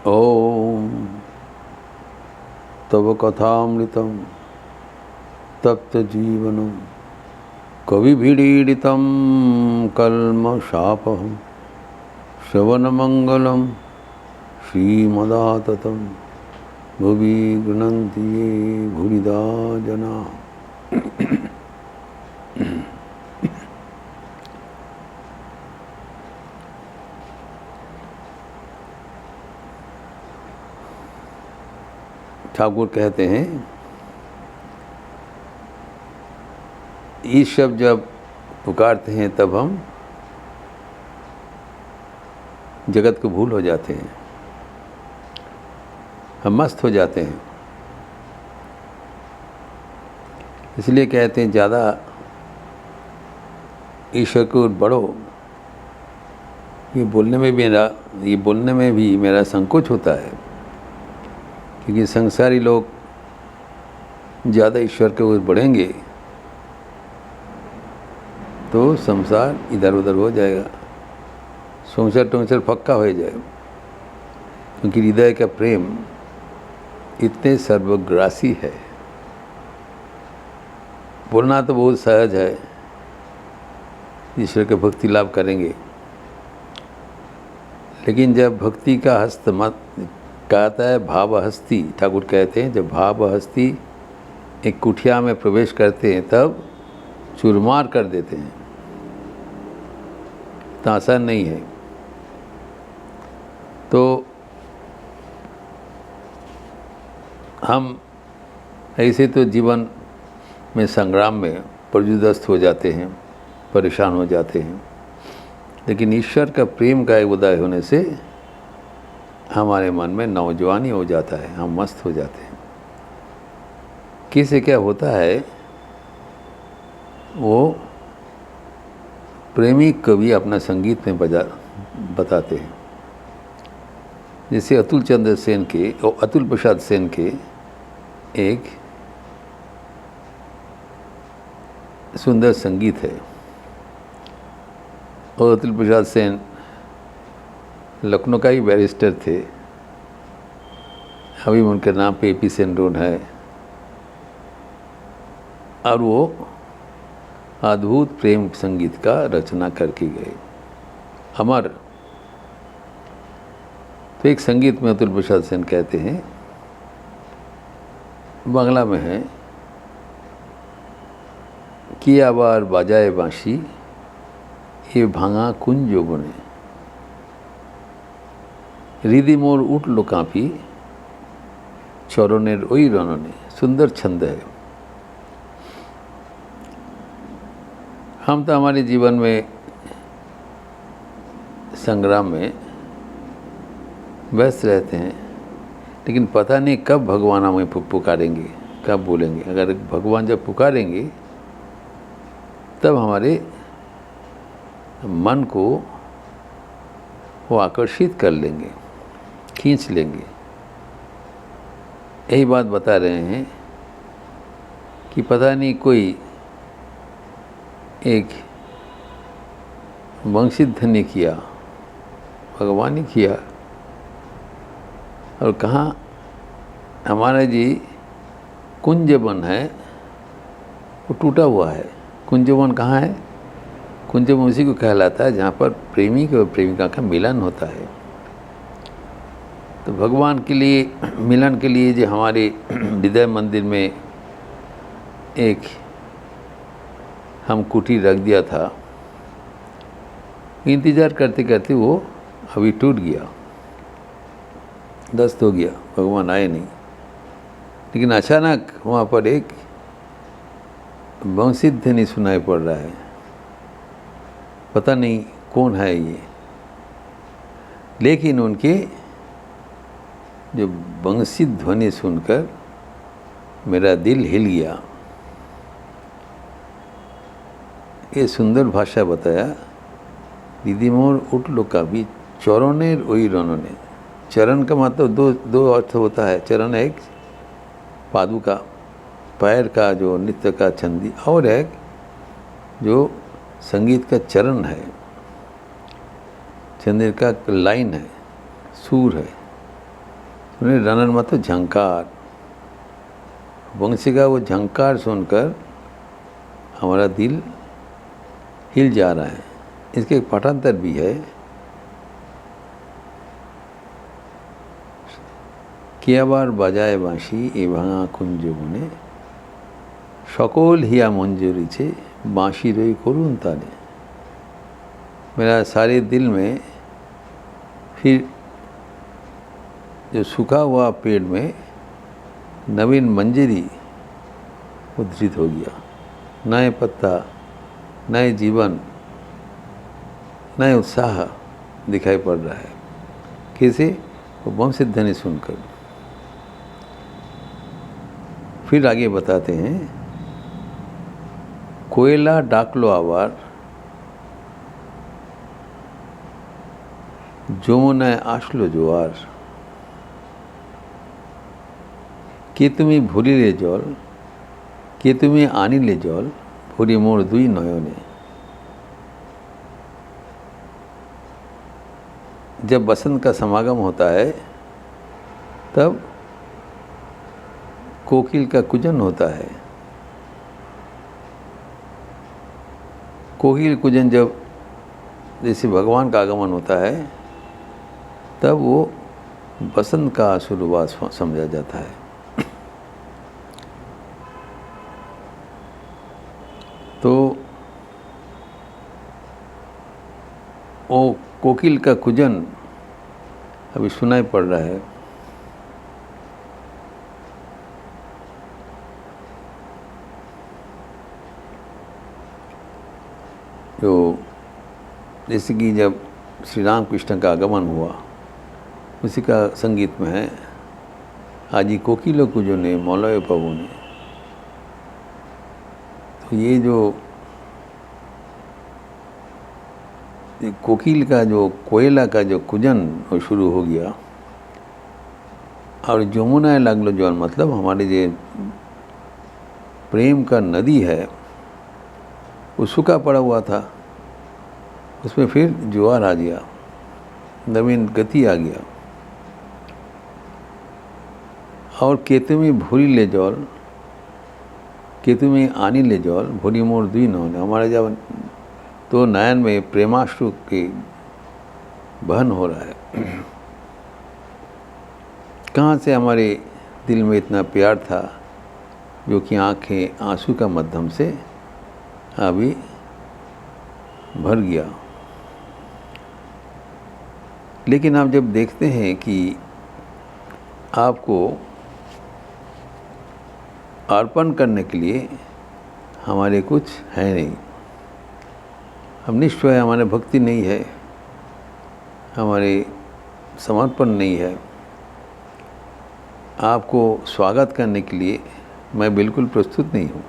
ओम तव कथामृतं तप्तजीवनं कविभिरीडितं कल्मषापहं श्रवणमंगलं श्रीमदाततं भुवि गृह्णन्ति ये भूरिदा जना। ठाकुर कहते हैं ईश शब्द जब पुकारते हैं तब हम जगत को भूल हो जाते हैं, हम मस्त हो जाते हैं। इसलिए कहते हैं ज़्यादा ईश्वर को बढ़ो। ये बोलने में भी मेरा संकोच होता है, क्योंकि संसारी लोग ज़्यादा ईश्वर के ओर बढ़ेंगे तो संसार इधर उधर हो जाएगा, सोचर टोचर पक्का हो जाएगा। क्योंकि हृदय का प्रेम इतने सर्वग्रासी है। बोलना तो बहुत सहज है, ईश्वर के भक्ति लाभ करेंगे, लेकिन जब भक्ति का हस्त मत कहता है भाव हस्ती, ठाकुर कहते हैं जब भाव हस्ती एक कुठिया में प्रवेश करते हैं तब चूरमार कर देते हैं। तो आसान नहीं है। तो हम ऐसे तो जीवन में संग्राम में प्रजुदस्त हो जाते हैं, परेशान हो जाते हैं, लेकिन ईश्वर का प्रेम का उदय होने से हमारे मन में नौजवानी हो जाता है, हम मस्त हो जाते हैं। किसे क्या होता है, वो प्रेमी कवि अपना संगीत में बताते हैं। जैसे अतुल चंद्र सेन के और अतुल प्रसाद सेन के एक सुंदर संगीत है। और अतुल प्रसाद सेन लखनऊ का ही बैरिस्टर थे, अभी उनके नाम पे AP सेन रोड है। और वो अद्भुत प्रेम संगीत का रचना करके गए, अमर। तो एक संगीत में अतुल प्रसाद सेन कहते हैं, बांग्ला में है कि आबार बाजाए बांशी ये भांगा कुंज गुणे हृदय मोर उठलो काँपी चरणेर ओई रनने। सुंदर छंद है। हम तो हमारे जीवन में संग्राम में व्यस्त रहते हैं, लेकिन पता नहीं कब भगवान हमें पुकारेंगे, कब बोलेंगे। अगर भगवान जब पुकारेंगे तब हमारे मन को वो आकर्षित कर लेंगे, खींच लेंगे। यही बात बता रहे हैं कि पता नहीं कोई एक वंशीधर ने किया, भगवान ने किया, और कहाँ हमारा जी कुंजवन है वो टूटा हुआ है। कुंजवन कहाँ है? कुंजवन उसी को कहलाता है जहाँ पर प्रेमी और प्रेमिका का मिलन होता है। तो भगवान के लिए मिलन के लिए जो हमारे हृदय मंदिर में एक हम कुटीर रख दिया था, इंतज़ार करते करते वो अभी टूट गया, दस्त हो गया, भगवान आए नहीं। लेकिन अचानक वहाँ पर एक वंशीध्वनि सुनाई पड़ रहा है, पता नहीं कौन है ये, लेकिन उनके जो बंसी ध्वनि सुनकर मेरा दिल हिल गया। ये सुंदर भाषा बताया, दीदी मोर उठलो काबी चरणेर ओई रनने। चरण का मतलब दो अर्थ होता है। चरण एक पादुका, पैर का जो नृत्य का छंदी, और एक जो संगीत का चरण है, चंद्र का लाइन है, सूर है। उन्हें रनन मतलब झंकार, वंशी का वो झंकार सुनकर हमारा दिल हिल जा रहा है। इसके एक पाठांतर भी है, कि আবার বাজায় বাঁশি এ ভাঙা কুঞ্জ বনে, সকল হিয়া मंजूरी बाँशी रोई करुण ताने। मेरा सारे दिल में फिर जो सूखा हुआ पेड़ में नवीन मंजरी उद्धृत हो गया, नए पत्ता, नए जीवन, नए उत्साह दिखाई पड़ रहा है। कैसे? वो वंशी ध्वनि सुनकर। फिर आगे बताते हैं, कोयला डाकलो आवार যমুনায় আসলো জোয়ার, কে তুমি ভরিলে জল, কে তুমি আনিলে জল, ভরি মোর দুই নয়নে। जब बसंत का समागम होता है तब कोकिल का कूजन होता है। कोकिल कूजन जब जैसे भगवान का आगमन होता है तब वो बसंत का शुरुआत समझा जाता है। तो वो कोकिल का कूजन अभी सुनाई पड़ रहा है। जो जैसे कि जब श्री राम कृष्ण का आगमन हुआ उसी का संगीत में है, आजी कोकिलो कूजने मौलय पवने। तो ये जो कोकिल का जो कोयला का जो कूजन वो शुरू हो गया, और यमुना लागलो जल मतलब हमारे जो प्रेम का नदी है वो सूखा पड़ा हुआ था, उसमें फिर ज्वार आ गया, नवीन गति आ गया। और केतुमी भूरी ले जल, केतुमी आनी ले जल, भूरी मोर दुई नौने। हमारे जब तो नयन में प्रेमाश्रु के बहन हो रहा है। कहाँ से हमारे दिल में इतना प्यार था जो कि आँखें आंसू का माध्यम से अभी भर गया। लेकिन आप जब देखते हैं कि आपको अर्पण करने के लिए हमारे कुछ है नहीं, हम निष्ठ है, हमारे भक्ति नहीं है, हमारे समर्पण नहीं है, आपको स्वागत करने के लिए मैं बिल्कुल प्रस्तुत नहीं हूँ।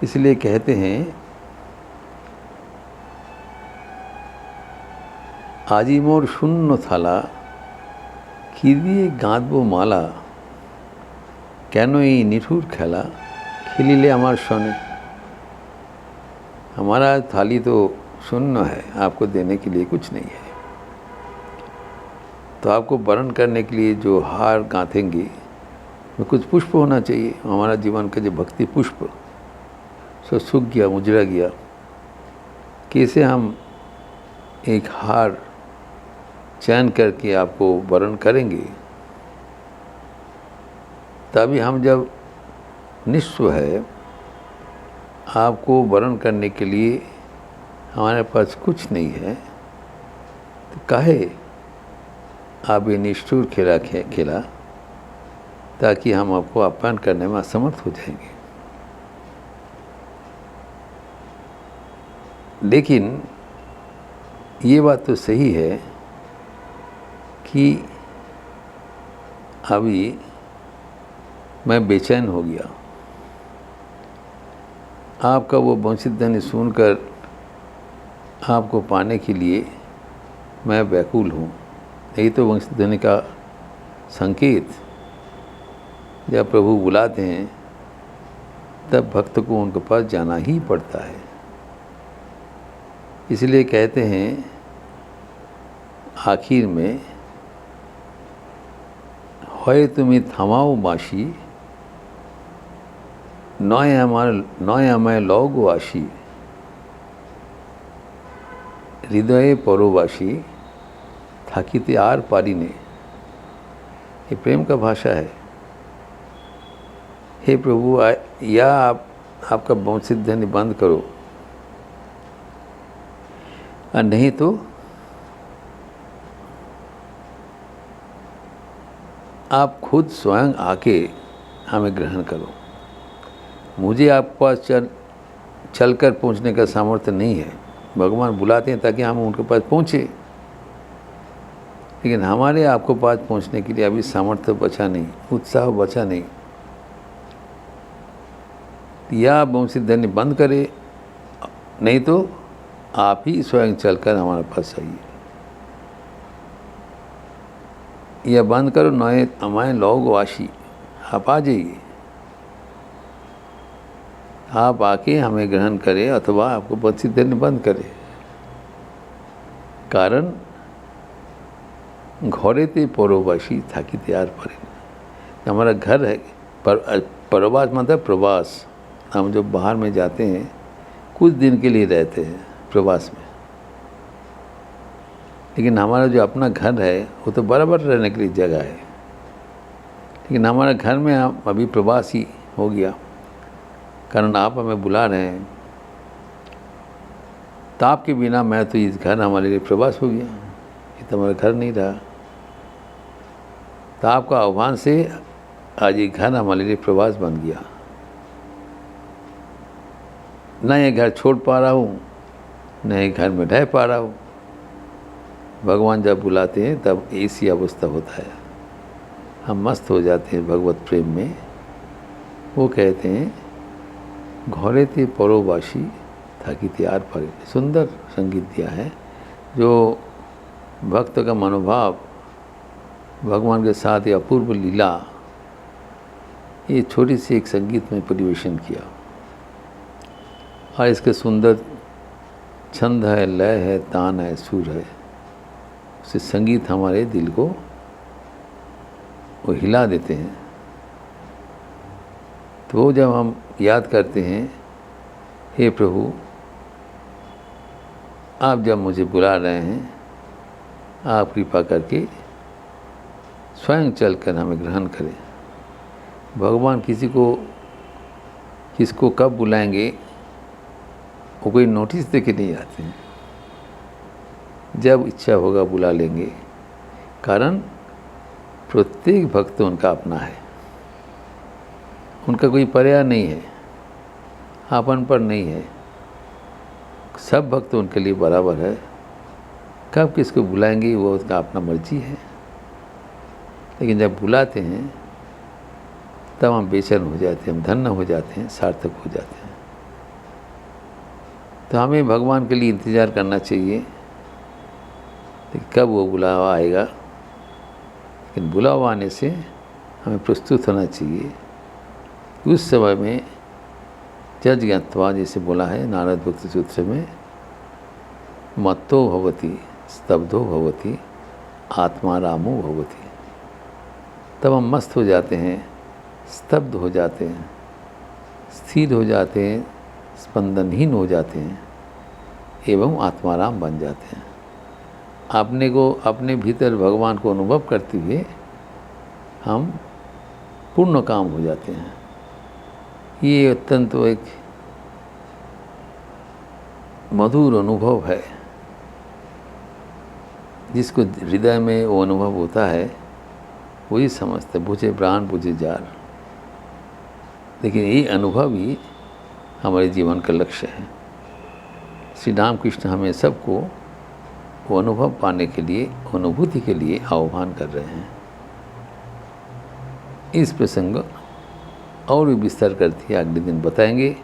इसलिए कहते हैं, আজি মোর শূন্য থালা, কি দিয়ে গাঁথবো মালা, কেন এই নিঠুর খেলা, খেলিলে আমার সনে। हमारा थाली तो शून्य है, आपको देने के लिए कुछ नहीं है। तो आपको वरण करने के लिए जो हार गाँथेंगे में कुछ पुष्प होना चाहिए। हमारा जीवन का जो भक्ति पुष्प सो सूख गया, मुजरा गया। कैसे हम एक हार चयन करके आपको वरण करेंगे? तभी हम जब निस्व है, आपको वरण करने के लिए हमारे पास कुछ नहीं है, तो काहे आप ये निष्ठुर खेला ताकि हम आपको अपमान करने में असमर्थ हो जाएंगे। लेकिन ये बात तो सही है कि अभी मैं बेचैन हो गया। आपका वो वंशित ध्वनि सुनकर आपको पाने के लिए मैं व्याकुल हूँ। यही तो वंशित ध्वनि का संकेत। जब प्रभु बुलाते हैं तब भक्त को उनके पास जाना ही पड़ता है। इसलिए कहते हैं आखिर में হয় তুমি থামাও বাঁশি, নয় আমায় লও গো আসি, হৃদয়ে পরবাसी থাকিতে आर पारी ने। ये प्रेम का भाषा है। हे प्रभु, या आपका वंशित धन्य बंद करो, और नहीं तो आप खुद स्वयं आके हमें ग्रहण करो। मुझे आपके पास चलकर पहुंचने का सामर्थ्य नहीं है। भगवान बुलाते हैं ताकि हम उनके पास पहुँचे, लेकिन हमारे आपको पास पहुंचने के लिए अभी सामर्थ्य बचा नहीं, उत्साह बचा नहीं। या वंशित धन्य बंद करे, नहीं तो आप ही स्वयं चलकर हमारे पास आइए। यह बंद करो, नए अमाय लोग वाशी, आप आ जाइए, आप आके हमें ग्रहण करें अथवा आपको वंशित धन्य बंद करे। कारण घरेते परवासी থাকিতে আর পারে না। हमारा घर है, परवास मतलब प्रवास। हम जब बाहर में जाते हैं कुछ दिन के लिए रहते हैं प्रवास में, लेकिन हमारा जो अपना घर है वो तो बराबर रहने के लिए जगह है। लेकिन हमारा घर में हम अभी प्रवासी हो गया, कारण आप हमें बुला रहे हैं। तो आपके बिना मैं तो इस घर हमारे लिए प्रवास हो गया, ये तो हमारा घर नहीं रहा। तो आपका आह्वान से आज ये घर हमारे लिए प्रवास बन गया। न ये घर छोड़ पा रहा हूँ, न ये घर में रह पा रहा हूँ। भगवान जब बुलाते हैं तब ऐसी अवस्था होता है, हम मस्त हो जाते हैं भगवत प्रेम में। वो कहते हैं घरेते परवासी থাকিতে আর পারে। सुंदर संगीत दिया है, जो भक्त का मनोभाव भगवान के साथ ये अपूर्व लीला, ये छोटी सी एक संगीत में परिवेशन किया। और इसके सुंदर छंद है, लय है, तान है, सुर है। उससे संगीत हमारे दिल को वो हिला देते हैं। तो वो जब हम याद करते हैं, हे प्रभु, आप जब मुझे बुला रहे हैं, आप कृपा करके स्वयं चलकर हमें ग्रहण करें। भगवान किसको कब बुलाएंगे वो कोई नोटिस दे के नहीं आते हैं। जब इच्छा होगा बुला लेंगे, कारण प्रत्येक भक्त उनका अपना है, उनका कोई पर्याय नहीं है, आपन पर नहीं है। सब भक्त उनके लिए बराबर है। कब किसको बुलाएंगे वो उसका अपना मर्जी है। लेकिन जब बुलाते हैं तब हम बेचैन हो जाते हैं, हम धन्य हो जाते हैं, सार्थक हो जाते हैं। तो हमें भगवान के लिए इंतज़ार करना चाहिए कि कब वो बुलावा आएगा। लेकिन बुलावा आने से हमें प्रस्तुत होना चाहिए। उस समय में जज ज्ञात्वा, जैसे बोला है नारद भक्ति सूत्र में, मत्तो भवति स्तब्धो भवति आत्मा रामो भवति। तब हम मस्त हो जाते हैं, स्तब्ध हो जाते हैं, स्थिर हो जाते हैं, स्पंदनहीन हो जाते हैं एवं आत्माराम बन जाते हैं। अपने को, अपने भीतर भगवान को अनुभव करते हुए हम पूर्ण काम हो जाते हैं। ये अत्यंत एक मधुर अनुभव है। जिसको हृदय में वो अनुभव होता है वही समझते, बुझे प्राण बुझे जार। लेकिन ये अनुभव ही हमारे जीवन का लक्ष्य है। श्री राम कृष्ण हमें सबको वो अनुभव पाने के लिए, अनुभूति के लिए आह्वान कर रहे हैं। इस प्रसंग और भी विस्तार करती है अगले दिन बताएंगे,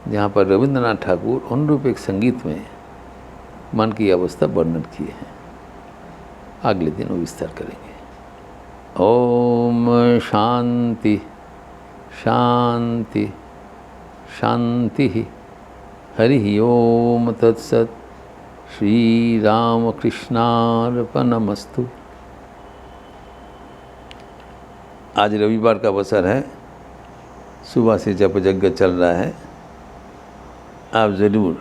जहाँ पर रविंद्रनाथ ठाकुर अनुरूप एक संगीत में मन की अवस्था वर्णन किए हैं। अगले दिन वो विस्तार करेंगे। ओम शांति शांति शांति। हरि ओम तत्सत। श्री राम कृष्णार्पणमस्तु। आज रविवार का अवसर है, सुबह से जप यज्ञ चल रहा है। आप ज़रूर,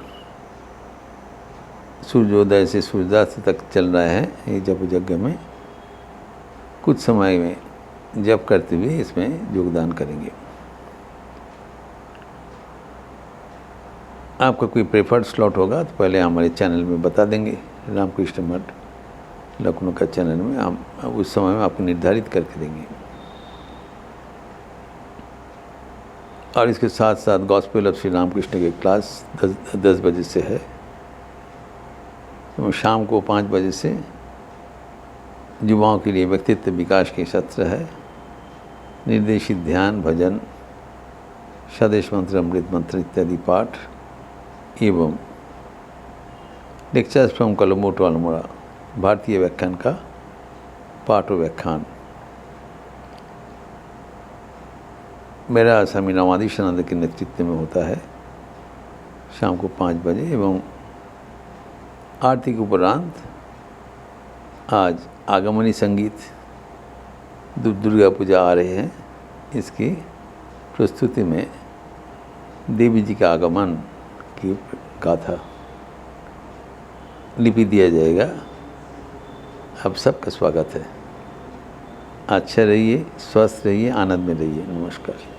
सूर्योदय से सूर्यास्त तक चल रहा है ये जप यज्ञ में, कुछ समय में जप करते हुए इसमें योगदान करेंगे। आपका कोई प्रेफर्ड स्लॉट होगा तो पहले हमारे चैनल में बता देंगे, रामकृष्ण मठ लखनऊ का चैनल में हम उस समय में आपको निर्धारित करके देंगे। और इसके साथ साथ गॉस्पेल ऑफ श्री रामकृष्ण की क्लास 10 बजे से है, तो शाम को 5 बजे से युवाओं के लिए व्यक्तित्व विकास के सत्र है। निर्देशित ध्यान, भजन, स्वदेश मंत्र, अमृत मंत्र इत्यादि पाठ एवं lectures from Colombo to Almora, भारतीय व्याख्यान का पाठ और व्याख्यान। मेरा स्वामी रामाधीशानंद के नेतृत्व में होता है शाम को 5 बजे। एवं आरती के उपरांत आज आगमनी संगीत, दुर्गा पूजा आ रहे हैं, इसकी प्रस्तुति में देवी जी का आगमन की गाथा लिपि दिया जाएगा। आप सबका स्वागत है। अच्छा रहिए, स्वस्थ रहिए, आनंद में रहिए। नमस्कार।